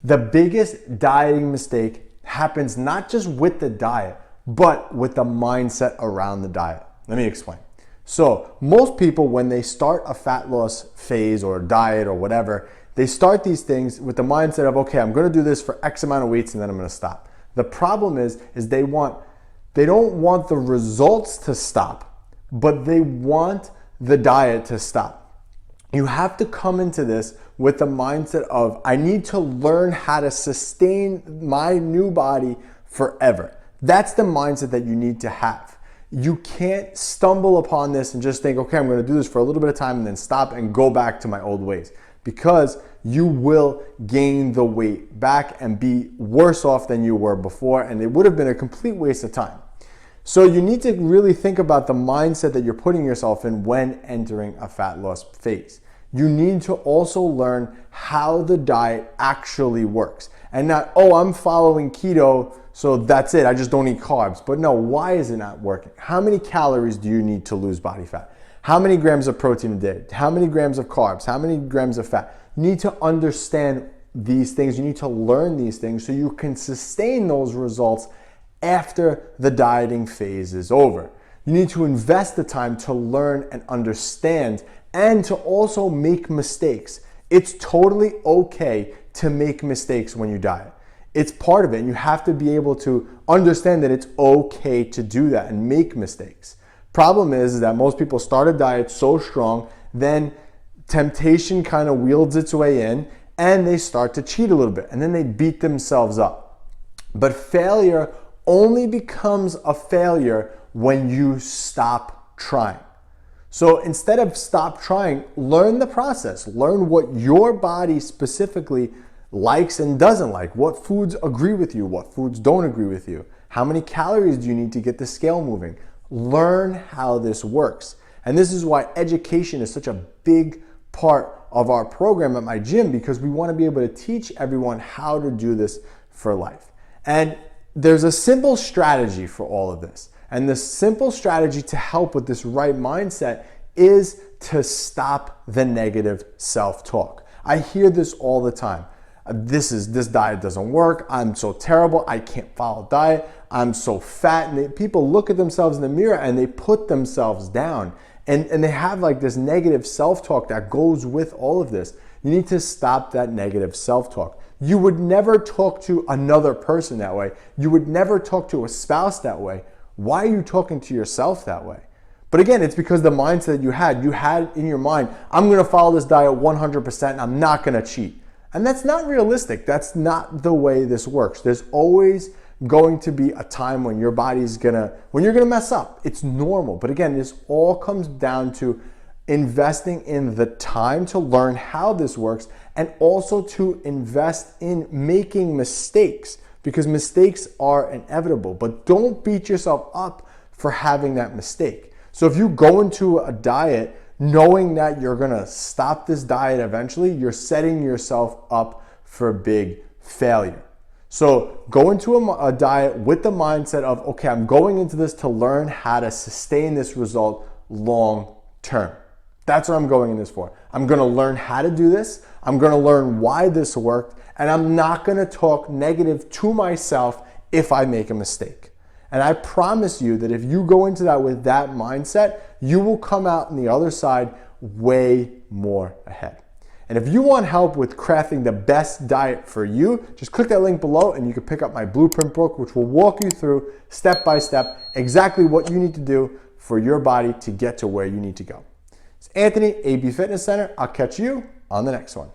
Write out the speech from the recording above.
The biggest dieting mistake happens not just with the diet, but with the mindset around the diet. Let me explain. So most people, when they start a fat loss phase or diet or whatever, they start these things with the mindset of, okay, I'm gonna do this for X amount of weeks and then I'm gonna stop. The problem is they don't want the results to stop, but they want the diet to stop. You have to come into this with the mindset of, I need to learn how to sustain my new body forever. That's the mindset that you need to have. You can't stumble upon this and just think, okay, I'm gonna do this for a little bit of time and then stop and go back to my old ways, because you will gain the weight back and be worse off than you were before, and it would have been a complete waste of time. So you need to really think about the mindset that you're putting yourself in when entering a fat loss phase. You need to also learn how the diet actually works. And not, oh, I'm following keto, so that's it, I just don't eat carbs. But no, why is it not working? How many calories do you need to lose body fat? How many grams of protein a day? How many grams of carbs? How many grams of fat? You need to understand these things. You need to learn these things so you can sustain those results after the dieting phase is over. You need to invest the time to learn and understand, and to also make mistakes. It's totally okay to make mistakes when you diet. It's part of it, and you have to be able to understand that it's okay to do that and make mistakes. Problem is that most people start a diet so strong, then temptation kind of wields its way in, and they start to cheat a little bit, and then they beat themselves up. But failure only becomes a failure when you stop trying. So instead of stop trying, learn the process. Learn what your body specifically likes and doesn't like. What foods agree with you, what foods don't agree with you. How many calories do you need to get the scale moving? Learn how this works. And this is why education is such a big part of our program at my gym, because we want to be able to teach everyone how to do this for life. And there's a simple strategy for all of this. And the simple strategy to help with this right mindset is to stop the negative self-talk. I hear this all the time. This diet doesn't work. I'm so terrible. I can't follow diet. I'm so fat. And people look at themselves in the mirror and they put themselves down. And they have like this negative self-talk that goes with all of this. You need to stop that negative self-talk. You would never talk to another person that way. You would never talk to a spouse that way. Why are you talking to yourself that way? But again, it's because the mindset you had in your mind, I'm gonna follow this diet 100% and I'm not gonna cheat. And that's not realistic. That's not the way this works. There's always going to be a time when your body's when you're gonna mess up. It's normal. But again, this all comes down to investing in the time to learn how this works, and also to invest in making mistakes, because mistakes are inevitable. But don't beat yourself up for having that mistake. So if you go into a diet knowing that you're gonna stop this diet eventually, you're setting yourself up for big failure. So go into a diet with the mindset of, okay, I'm going into this to learn how to sustain this result long term. That's what I'm going in this for. I'm gonna learn how to do this. I'm gonna learn why this worked, and I'm not gonna talk negative to myself if I make a mistake. And I promise you that if you go into that with that mindset, you will come out on the other side way more ahead. And if you want help with crafting the best diet for you, just click that link below and you can pick up my blueprint book, which will walk you through step by step exactly what you need to do for your body to get to where you need to go. It's Anthony, AB Fitness Center. I'll catch you on the next one.